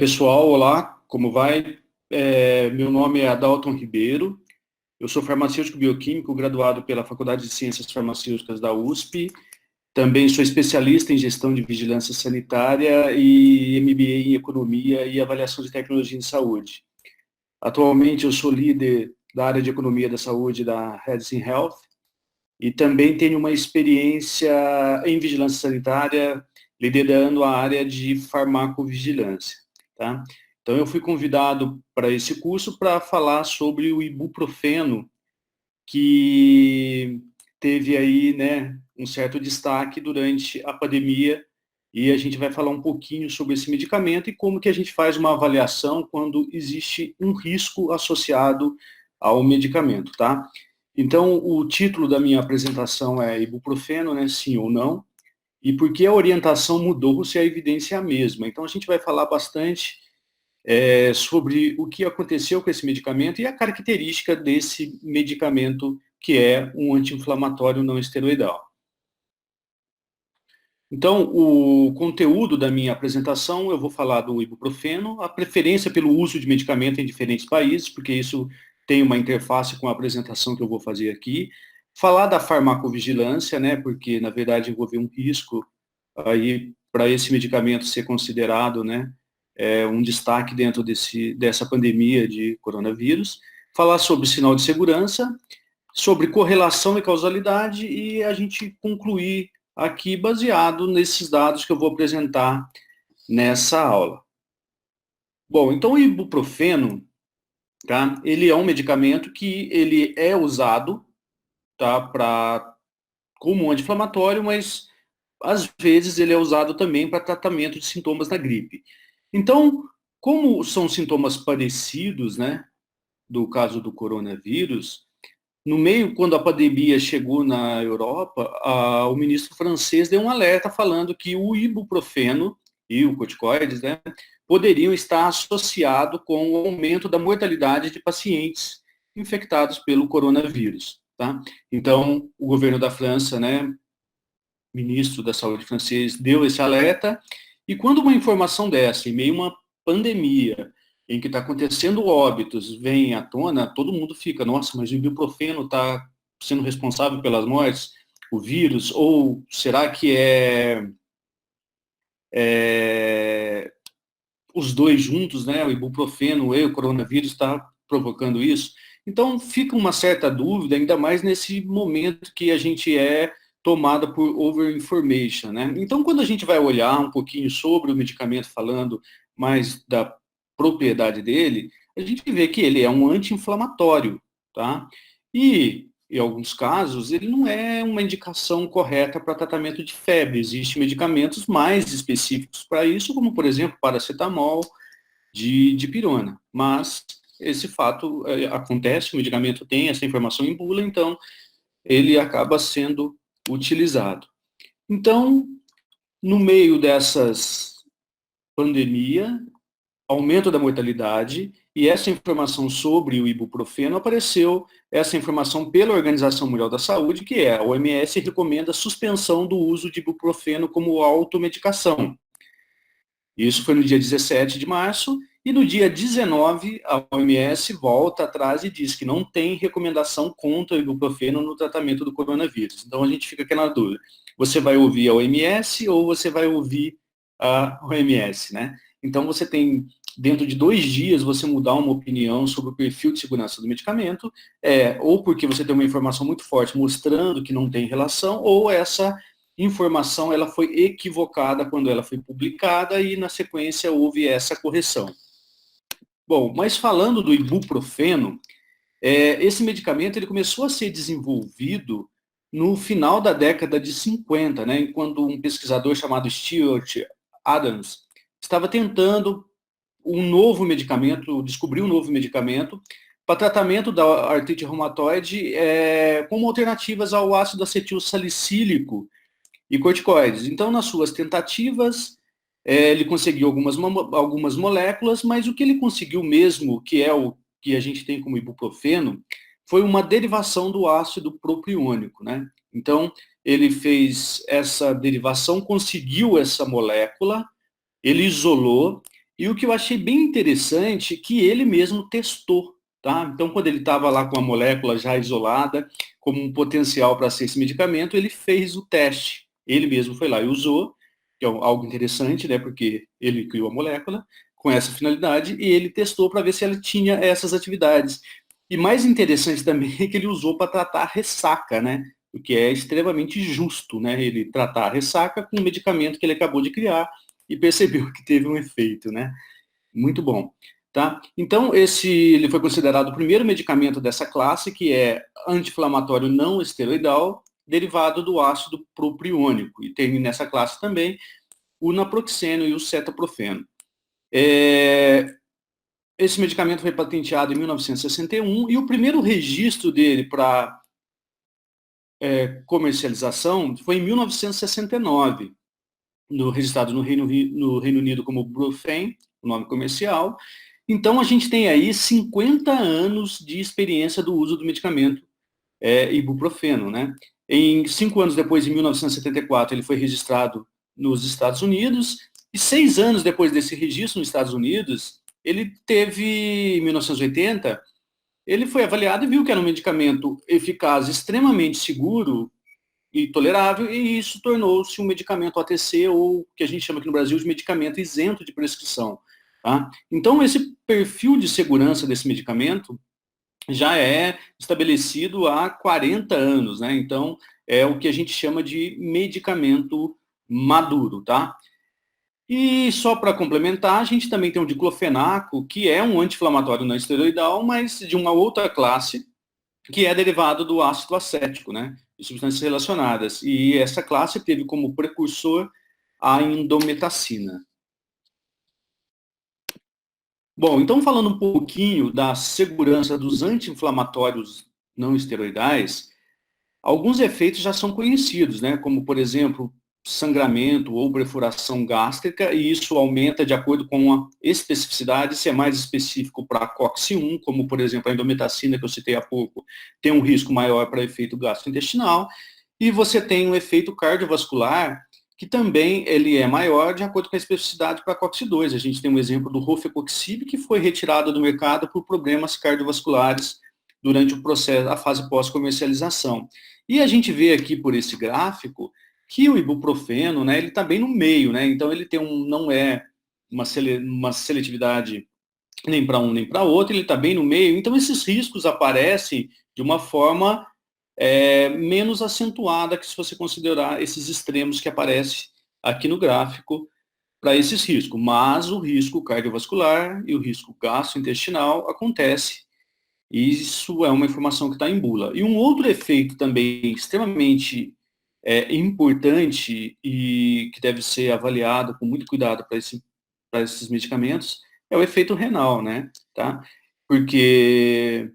Pessoal, olá, como vai? Meu nome é Adalton Ribeiro, eu sou farmacêutico bioquímico, graduado pela Faculdade de Ciências Farmacêuticas da USP, também sou especialista em gestão de vigilância sanitária e MBA em economia e avaliação de tecnologia em saúde. Atualmente eu sou líder da área de economia da saúde da Redsin Health e também tenho uma experiência em vigilância sanitária, liderando a área de farmacovigilância, tá? Então, eu fui convidado para esse curso para falar sobre o ibuprofeno, que teve aí, né, um certo destaque durante a pandemia, e a gente vai falar um pouquinho sobre esse medicamento e como que a gente faz uma avaliação quando existe um risco associado ao medicamento, tá? Então, o título da minha apresentação é ibuprofeno, né, sim ou não, e por que a orientação mudou se a evidência é a mesma. Então, a gente vai falar bastante sobre o que aconteceu com esse medicamento e a característica desse medicamento, que é um anti-inflamatório não esteroidal. Então, o conteúdo da minha apresentação, eu vou falar do ibuprofeno, a preferência pelo uso de medicamento em diferentes países, porque isso tem uma interface com a apresentação que eu vou fazer aqui. Falar da farmacovigilância, né, porque, na verdade, envolve um risco aí para esse medicamento ser considerado, né, um destaque dentro dessa pandemia de coronavírus. Falar sobre sinal de segurança, sobre correlação e causalidade e a gente concluir aqui baseado nesses dados que eu vou apresentar nessa aula. Bom, então o ibuprofeno, tá? Ele é um medicamento que ele é usado, tá, como anti-inflamatório, mas às vezes ele é usado também para tratamento de sintomas da gripe. Então, como são sintomas parecidos, né, do caso do coronavírus, no meio, quando a pandemia chegou na Europa, o ministro francês deu um alerta falando que o ibuprofeno e o corticoides, né, poderiam estar associados com o aumento da mortalidade de pacientes infectados pelo coronavírus. Tá? Então, o governo da França, né, ministro da Saúde francês, deu esse alerta, e quando uma informação dessa, em meio a uma pandemia, em que está acontecendo óbitos, vem à tona, todo mundo fica, nossa, mas o ibuprofeno está sendo responsável pelas mortes, o vírus, ou será que é os dois juntos, né, o ibuprofeno e o coronavírus está provocando isso? Então fica uma certa dúvida, ainda mais nesse momento que a gente é tomada por overinformation, né? Então, quando a gente vai olhar um pouquinho sobre o medicamento, falando mais da propriedade dele, a gente vê que ele é um anti-inflamatório, tá? E, em alguns casos, ele não é uma indicação correta para tratamento de febre. Existem medicamentos mais específicos para isso, como, por exemplo, paracetamol, de dipirona. Mas esse fato acontece, o medicamento tem essa informação em bula, então ele acaba sendo utilizado. Então, no meio dessas pandemia, aumento da mortalidade, e essa informação sobre o ibuprofeno apareceu, essa informação pela Organização Mundial da Saúde, que é a OMS recomenda a suspensão do uso de ibuprofeno como automedicação. Isso foi no dia 17 de março, e no dia 19, a OMS volta atrás e diz que não tem recomendação contra o ibuprofeno no tratamento do coronavírus. Então a gente fica aqui na dúvida. Você vai ouvir a OMS ou você vai ouvir a OMS, né? Então você tem, dentro de 2 dias, você mudar uma opinião sobre o perfil de segurança do medicamento, ou porque você tem uma informação muito forte mostrando que não tem relação, ou essa informação ela foi equivocada quando ela foi publicada e na sequência houve essa correção. Bom, mas falando do ibuprofeno, esse medicamento ele começou a ser desenvolvido no final da década de 50, né, quando um pesquisador chamado Stuart Adams estava tentando um novo medicamento, descobriu um novo medicamento para tratamento da artrite reumatoide como alternativas ao ácido acetil salicílico e corticoides. Então, nas suas tentativas, ele conseguiu algumas moléculas, mas o que ele conseguiu mesmo, que é o que a gente tem como ibuprofeno, foi uma derivação do ácido propiônico, né? Então, ele fez essa derivação, conseguiu essa molécula, ele isolou, E o que eu achei bem interessante, que ele mesmo testou, tá? Então, quando ele estava lá com a molécula já isolada, como um potencial para ser esse medicamento, ele fez o teste. Ele mesmo foi lá e usou, que é algo interessante, né? Porque ele criou a molécula com essa finalidade e ele testou para ver se ela tinha essas atividades. E mais interessante também é que ele usou para tratar a ressaca, né? O que é extremamente justo, né? Ele tratar a ressaca com um medicamento que ele acabou de criar e percebeu que teve um efeito, né? Muito bom. Tá? Então, ele foi considerado o primeiro medicamento dessa classe, que é anti-inflamatório não esteroidal, derivado do ácido propiônico. E tem nessa classe também o naproxeno e o cetoprofeno. Esse medicamento foi patenteado em 1961 e o primeiro registro dele para comercialização foi em 1969, registrado no Reino Unido como Brufen, o nome comercial. Então, a gente tem aí 50 anos de experiência do uso do medicamento ibuprofeno, né? 5 anos depois, em 1974, ele foi registrado nos Estados Unidos, e 6 anos depois desse registro nos Estados Unidos, ele teve, em 1980, ele foi avaliado e viu que era um medicamento eficaz, extremamente seguro e tolerável, e isso tornou-se um medicamento ATC, ou que a gente chama aqui no Brasil de medicamento isento de prescrição. Tá? Então, esse perfil de segurança desse medicamento já é estabelecido há 40 anos, né? Então, é o que a gente chama de medicamento maduro, tá? E só para complementar, a gente também tem o diclofenaco, que é um anti-inflamatório não esteroidal, mas de uma outra classe, que é derivado do ácido acético, né? De substâncias relacionadas. E essa classe teve como precursor a indometacina. Bom, então falando um pouquinho da segurança dos anti-inflamatórios não esteroidais, alguns efeitos já são conhecidos, né? Como, por exemplo, sangramento ou perfuração gástrica, e isso aumenta de acordo com a especificidade, se é mais específico para a COX-1, como, por exemplo, a indometacina, que eu citei há pouco, tem um risco maior para efeito gastrointestinal, e você tem um efeito cardiovascular, que também ele é maior de acordo com a especificidade para a COX-2. A gente tem um exemplo do rofecoxib, que foi retirado do mercado por problemas cardiovasculares durante o processo, a fase pós-comercialização. E a gente vê aqui por esse gráfico que o ibuprofeno, né, ele está bem no meio, né? Então ele tem não é uma seletividade nem para um nem para outro, ele está bem no meio. Então esses riscos aparecem de uma forma menos acentuada que se você considerar esses extremos que aparecem aqui no gráfico para esses riscos. Mas o risco cardiovascular e o risco gastrointestinal acontece. Isso é uma informação que está em bula. E um outro efeito também extremamente importante e que deve ser avaliado com muito cuidado para esses medicamentos é o efeito renal, né? Tá? Porque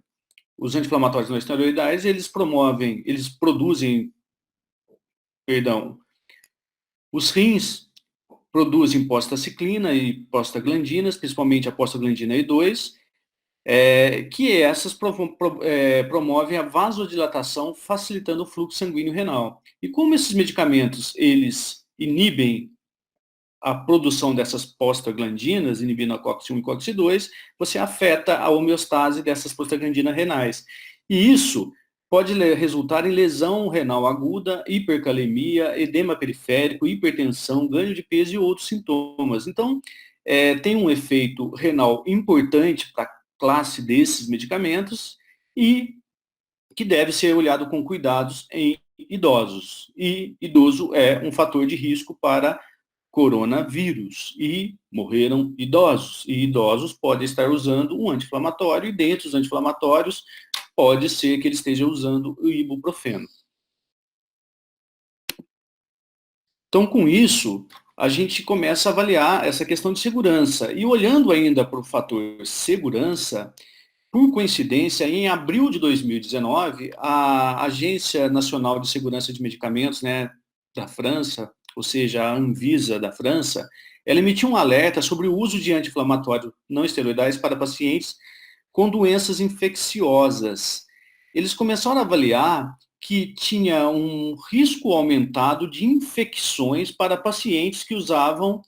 os anti-inflamatórios não esteroidais, eles produzem, perdão, os rins produzem prostaciclina e prostaglandinas, principalmente a prostaglandina E2, que essas promovem a vasodilatação, facilitando o fluxo sanguíneo renal. E como esses medicamentos, eles inibem a produção dessas prostaglandinas, inibindo a COX-1 e COX-2, você afeta a homeostase dessas prostaglandinas renais. E isso pode resultar em lesão renal aguda, hipercalemia, edema periférico, hipertensão, ganho de peso e outros sintomas. Então, tem um efeito renal importante para a classe desses medicamentos e que deve ser olhado com cuidados em idosos. E idoso é um fator de risco para coronavírus e morreram idosos. E idosos podem estar usando um anti-inflamatório e dentre os anti-inflamatórios pode ser que ele esteja usando o ibuprofeno. Então, com isso, a gente começa a avaliar essa questão de segurança. E olhando ainda para o fator segurança, por coincidência, em abril de 2019, a Agência Nacional de Segurança de Medicamentos, né, da França, ou seja, a Anvisa da França, ela emitiu um alerta sobre o uso de anti-inflamatórios não esteroidais para pacientes com doenças infecciosas. Eles começaram a avaliar que tinha um risco aumentado de infecções para pacientes que usavam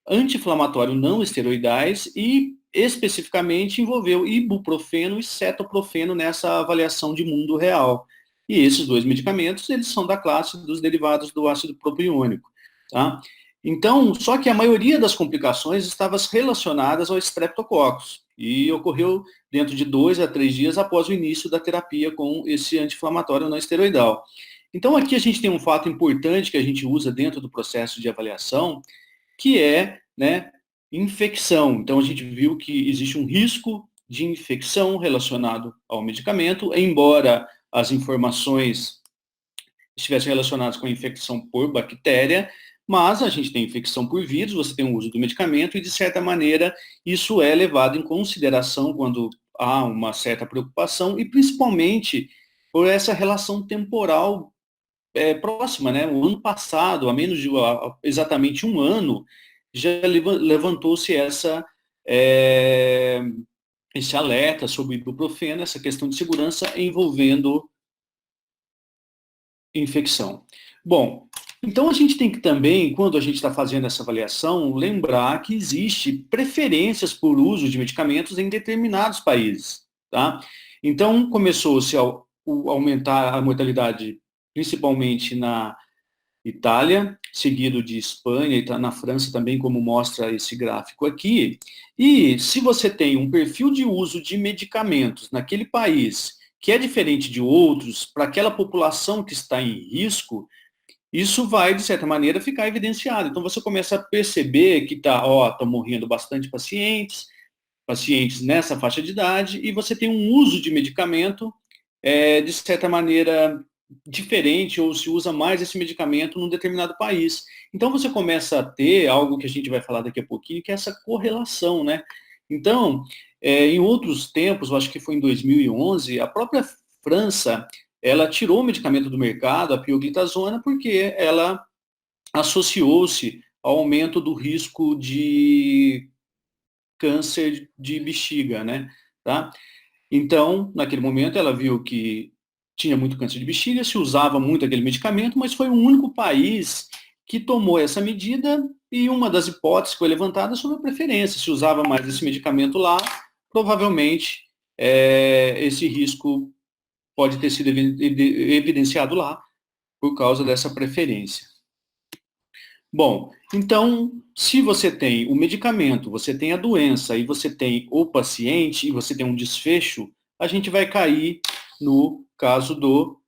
anti-inflamatório não esteroidais e especificamente envolveu ibuprofeno e cetoprofeno nessa avaliação de mundo real. E esses dois medicamentos, eles são da classe dos derivados do ácido propiônico, tá? Então, só que a maioria das complicações estava relacionadas ao Streptococcus e ocorreu dentro de 2 a 3 dias após o início da terapia com esse anti-inflamatório não esteroidal. Então, aqui a gente tem um fato importante que a gente usa dentro do processo de avaliação, que é, né, infecção. Então, a gente viu que existe um risco de infecção relacionado ao medicamento, embora as informações estivessem relacionadas com a infecção por bactéria, mas a gente tem infecção por vírus, você tem o uso do medicamento e, de certa maneira, isso é levado em consideração quando há uma certa preocupação e, principalmente, por essa relação temporal próxima, né? O ano passado, há menos de exatamente um ano, já levantou-se esse alerta sobre ibuprofeno, essa questão de segurança envolvendo infecção. Bom, então a gente tem que também, quando a gente está fazendo essa avaliação, lembrar que existe preferências por uso de medicamentos em determinados países, tá? Então começou-se a aumentar a mortalidade principalmente na Itália, seguido de Espanha e na França também, como mostra esse gráfico aqui. E se você tem um perfil de uso de medicamentos naquele país que é diferente de outros, para aquela população que está em risco, isso vai, de certa maneira, ficar evidenciado. Então você começa a perceber que estão morrendo bastante pacientes nessa faixa de idade, e você tem um uso de medicamento, de certa maneira, diferente, ou se usa mais esse medicamento num determinado país. Então você começa a ter algo que a gente vai falar daqui a pouquinho, que é essa correlação, né? Então, em outros tempos, eu acho que foi em 2011, a própria França, ela tirou o medicamento do mercado, a pioglitazona, porque ela associou-se ao aumento do risco de câncer de bexiga, né? Tá? Então, naquele momento, ela viu que tinha muito câncer de bexiga, se usava muito aquele medicamento, mas foi o único país que tomou essa medida, e uma das hipóteses que foi levantada sobre a preferência. Se usava mais esse medicamento lá, provavelmente esse risco pode ter sido evidenciado lá por causa dessa preferência. Bom, então, se você tem o medicamento, você tem a doença e você tem o paciente e você tem um desfecho, a gente vai cair no caso do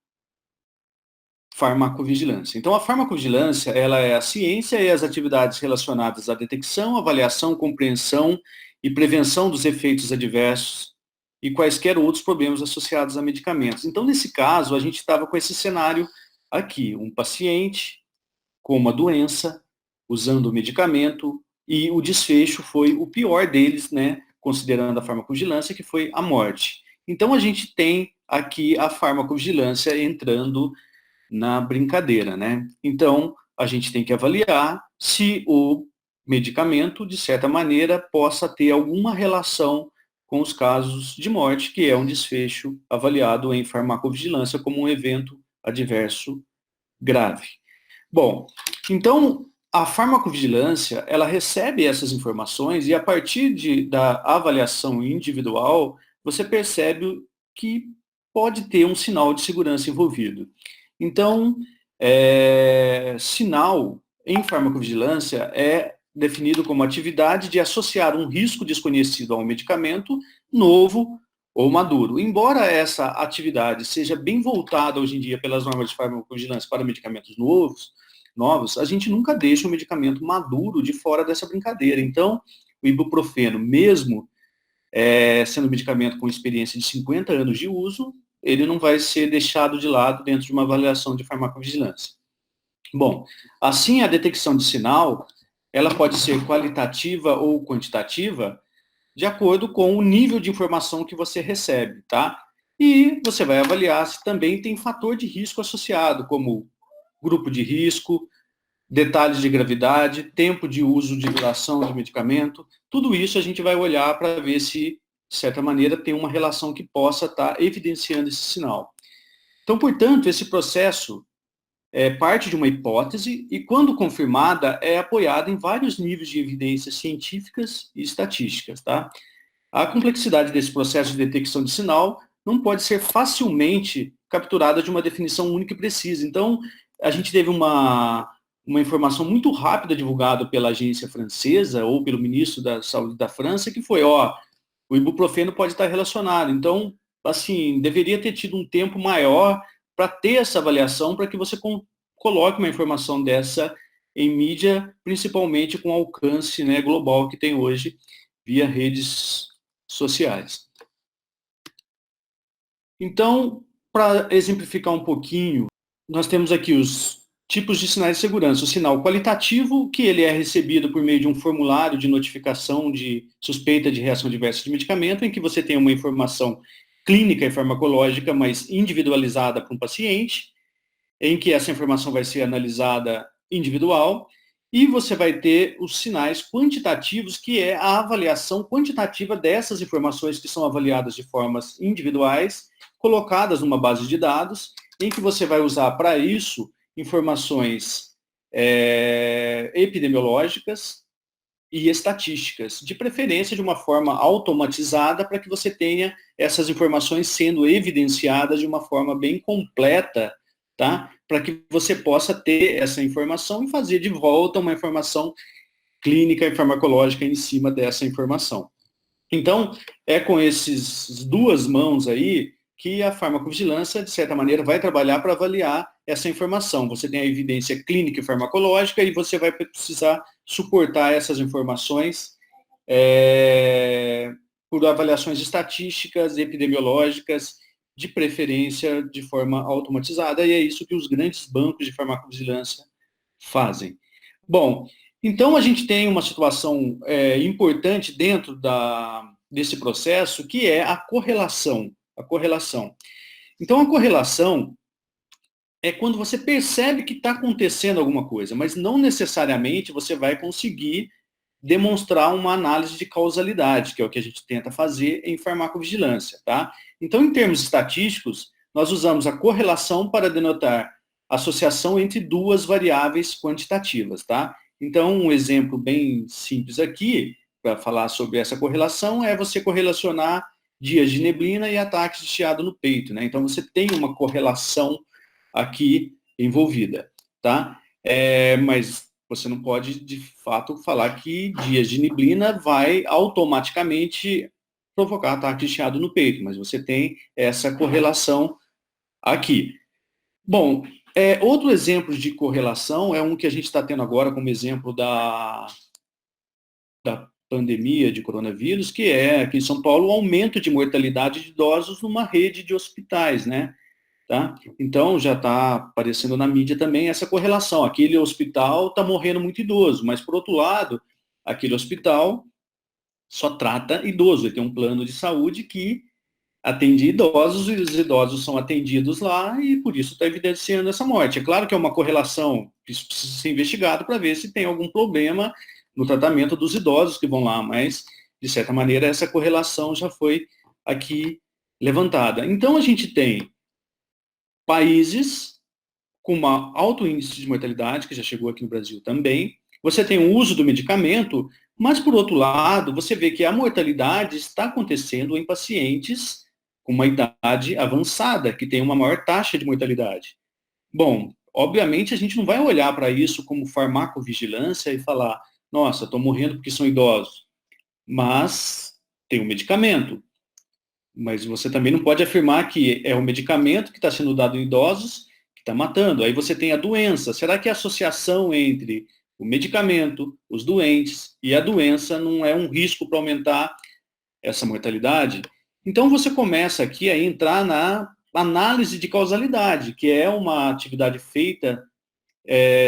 farmacovigilância. Então, a farmacovigilância, ela é a ciência e as atividades relacionadas à detecção, avaliação, compreensão e prevenção dos efeitos adversos e quaisquer outros problemas associados a medicamentos. Então, nesse caso, a gente estava com esse cenário aqui, um paciente com uma doença, usando o medicamento, e o desfecho foi o pior deles, né, considerando a farmacovigilância, que foi a morte. Então, a gente tem aqui a farmacovigilância entrando na brincadeira, né? Então, a gente tem que avaliar se o medicamento, de certa maneira, possa ter alguma relação com os casos de morte, que é um desfecho avaliado em farmacovigilância como um evento adverso grave. Bom, então a farmacovigilância, ela recebe essas informações e a partir da avaliação individual, você percebe que pode ter um sinal de segurança envolvido. Então, sinal em farmacovigilância é definido como atividade de associar um risco desconhecido a um medicamento novo ou maduro. Embora essa atividade seja bem voltada hoje em dia pelas normas de farmacovigilância para medicamentos novos, a gente nunca deixa o medicamento maduro de fora dessa brincadeira. Então, o ibuprofeno, mesmo sendo um medicamento com experiência de 50 anos de uso, ele não vai ser deixado de lado dentro de uma avaliação de farmacovigilância. Bom, assim a detecção de sinal, ela pode ser qualitativa ou quantitativa, de acordo com o nível de informação que você recebe, tá? E você vai avaliar se também tem fator de risco associado, como grupo de risco, detalhes de gravidade, tempo de uso de duração de medicamento, tudo isso a gente vai olhar para ver se, de certa maneira, tem uma relação que possa estar evidenciando esse sinal. Então, portanto, esse processo parte de uma hipótese e, quando confirmada, é apoiada em vários níveis de evidências científicas e estatísticas, tá? A complexidade desse processo de detecção de sinal não pode ser facilmente capturada de uma definição única e precisa. Então, a gente teve uma informação muito rápida divulgada pela agência francesa ou pelo ministro da Saúde da França, que foi, o ibuprofeno pode estar relacionado. Então, assim, deveria ter tido um tempo maior para ter essa avaliação, para que você coloque uma informação dessa em mídia, principalmente com o alcance, né, global que tem hoje via redes sociais. Então, para exemplificar um pouquinho, nós temos aqui os tipos de sinais de segurança. O sinal qualitativo, que ele é recebido por meio de um formulário de notificação de suspeita de reação adversa de medicamento, em que você tem uma informação clínica e farmacológica, mas individualizada para um paciente, em que essa informação vai ser analisada individual, e você vai ter os sinais quantitativos, que é a avaliação quantitativa dessas informações que são avaliadas de formas individuais, colocadas numa base de dados, em que você vai usar para isso informações epidemiológicas e estatísticas, de preferência de uma forma automatizada, para que você tenha essas informações sendo evidenciadas de uma forma bem completa, tá? Para que você possa ter essa informação e fazer de volta uma informação clínica e farmacológica em cima dessa informação. Então, é com essas duas mãos aí que a farmacovigilância, de certa maneira, vai trabalhar para avaliar essa informação. Você tem a evidência clínica e farmacológica e você vai precisar suportar essas informações por avaliações estatísticas, epidemiológicas, de preferência de forma automatizada, e é isso que os grandes bancos de farmacovigilância fazem. Bom, então a gente tem uma situação importante dentro desse processo, que é a correlação. A correlação. Então, a correlação é quando você percebe que está acontecendo alguma coisa, mas não necessariamente você vai conseguir demonstrar uma análise de causalidade, que é o que a gente tenta fazer em farmacovigilância, tá? Então, em termos estatísticos, nós usamos a correlação para denotar associação entre duas variáveis quantitativas, tá? Então, um exemplo bem simples aqui, para falar sobre essa correlação, é você correlacionar dias de neblina e ataques de chiado no peito, né? Então, você tem uma correlação aqui envolvida, tá? Mas você não pode, de fato, falar que dias de neblina vai automaticamente provocar ataque de chiado no peito, mas você tem essa correlação aqui. Bom, outro exemplo de correlação é um que a gente está tendo agora como exemplo da pandemia de coronavírus, que é, aqui em São Paulo, o aumento de mortalidade de idosos numa rede de hospitais, né? Tá? Então, já está aparecendo na mídia também essa correlação. Aquele hospital está morrendo muito idoso, mas, por outro lado, aquele hospital só trata idoso. Ele tem um plano de saúde que atende idosos, e os idosos são atendidos lá, e por isso está evidenciando essa morte. É claro que é uma correlação que isso precisa ser investigado para ver se tem algum problema no tratamento dos idosos que vão lá, mas, de certa maneira, essa correlação já foi aqui levantada. Então, a gente tem países com um alto índice de mortalidade, que já chegou aqui no Brasil também. Você tem o uso do medicamento, mas, por outro lado, você vê que a mortalidade está acontecendo em pacientes com uma idade avançada, que tem uma maior taxa de mortalidade. Bom, obviamente a gente não vai olhar para isso como farmacovigilância e falar, nossa, estou morrendo porque são idosos. Mas tem um medicamento. Mas você também não pode afirmar que é o medicamento que está sendo dado em idosos que está matando. Aí você tem a doença. Será que a associação entre o medicamento, os doentes e a doença não é um risco para aumentar essa mortalidade? Então você começa aqui a entrar na análise de causalidade, que é uma atividade feita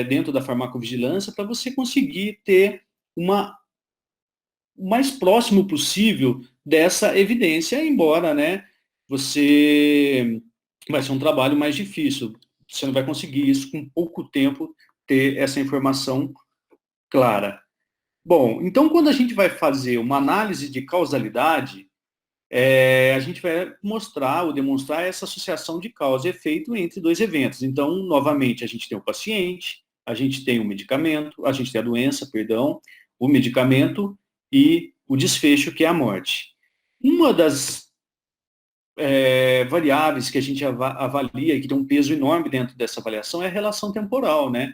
dentro da farmacovigilância para você conseguir ter o mais próximo possível dessa evidência, embora, né, você vai ser um trabalho mais difícil. Você não vai conseguir isso com pouco tempo, ter essa informação clara. Bom, então quando a gente vai fazer uma análise de causalidade, a gente vai mostrar ou demonstrar essa associação de causa e efeito entre dois eventos. Então, novamente, a gente tem o paciente, a gente tem o medicamento, a gente tem a doença, perdão, o medicamento e o desfecho, que é a morte. Uma das variáveis que a gente avalia e que tem um peso enorme dentro dessa avaliação é a relação temporal, né?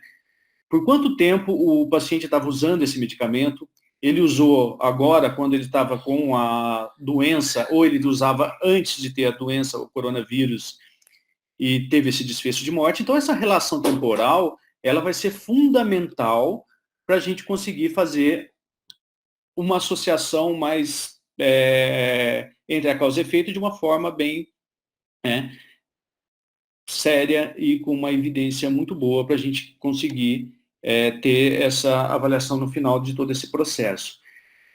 Por quanto tempo o paciente estava usando esse medicamento? Ele usou agora, quando ele estava com a doença, ou ele usava antes de ter a doença, o coronavírus, e teve esse desfecho de morte. Então, essa relação temporal, ela vai ser fundamental para a gente conseguir fazer uma associação mais entre a causa e efeito de uma forma bem séria e com uma evidência muito boa para a gente conseguir ter essa avaliação no final de todo esse processo.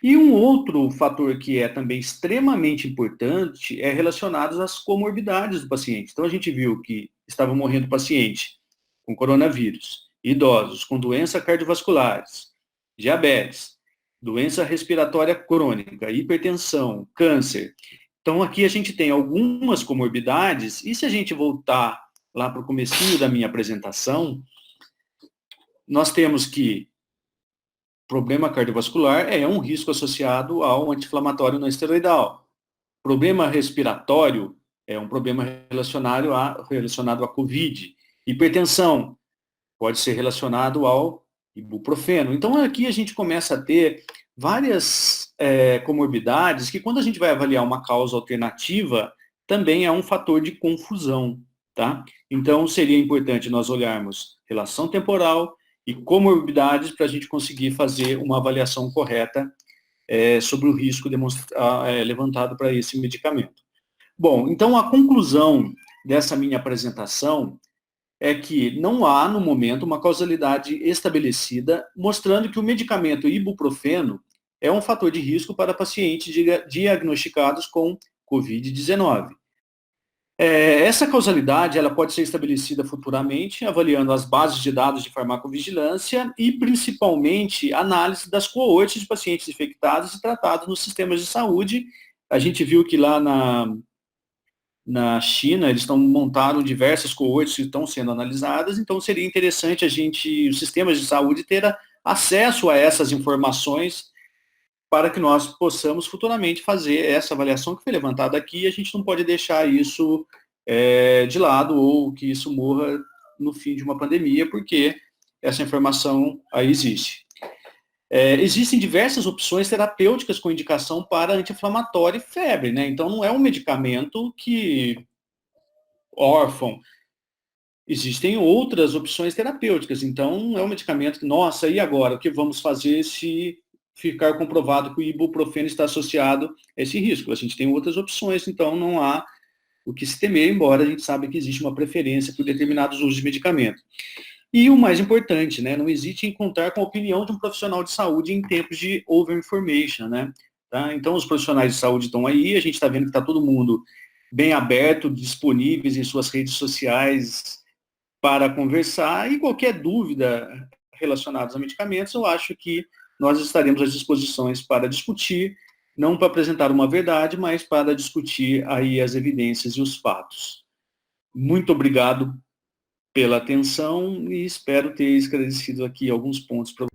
E um outro fator que é também extremamente importante é relacionado às comorbidades do paciente. Então, a gente viu que estava morrendo paciente com coronavírus, idosos com doenças cardiovasculares, diabetes, doença respiratória crônica, hipertensão, câncer. Então, aqui a gente tem algumas comorbidades, e se a gente voltar lá para o comecinho da minha apresentação, nós temos que problema cardiovascular é um risco associado ao anti-inflamatório não esteroidal. Problema respiratório é um problema relacionado à COVID. Hipertensão pode ser relacionado ao ibuprofeno. Então, aqui a gente começa a ter várias comorbidades que, quando a gente vai avaliar uma causa alternativa, também é um fator de confusão, tá? Então, seria importante nós olharmos relação temporal e comorbidades para a gente conseguir fazer uma avaliação correta sobre o risco levantado para esse medicamento. Bom, então a conclusão dessa minha apresentação é que não há, no momento, uma causalidade estabelecida mostrando que o medicamento ibuprofeno é um fator de risco para pacientes diagnosticados com COVID-19. Essa causalidade ela pode ser estabelecida futuramente, avaliando as bases de dados de farmacovigilância e, principalmente, análise das coortes de pacientes infectados e tratados nos sistemas de saúde. A gente viu que lá na China, eles montaram diversas coortes que estão sendo analisadas, então seria interessante os sistemas de saúde, ter acesso a essas informações para que nós possamos futuramente fazer essa avaliação que foi levantada aqui. A gente não pode deixar isso de lado ou que isso morra no fim de uma pandemia, porque essa informação aí existe. Existem diversas opções terapêuticas com indicação para anti-inflamatório e febre, né? Então, não é um medicamento que órfão. Existem outras opções terapêuticas. Então, não é um medicamento que, nossa, e agora? O que vamos fazer se ficar comprovado que o ibuprofeno está associado a esse risco? A gente tem outras opções, então não há o que se temer, embora a gente saiba que existe uma preferência por determinados usos de medicamento. E o mais importante, né, não existe encontrar com a opinião de um profissional de saúde em tempos de over-information, né? Tá? Então, os profissionais de saúde estão aí, a gente está vendo que está todo mundo bem aberto, disponíveis em suas redes sociais para conversar, e qualquer dúvida relacionada a medicamentos, eu acho que nós estaremos às disposições para discutir, não para apresentar uma verdade, mas para discutir aí as evidências e os fatos. Muito obrigado pela atenção e espero ter esclarecido aqui alguns pontos para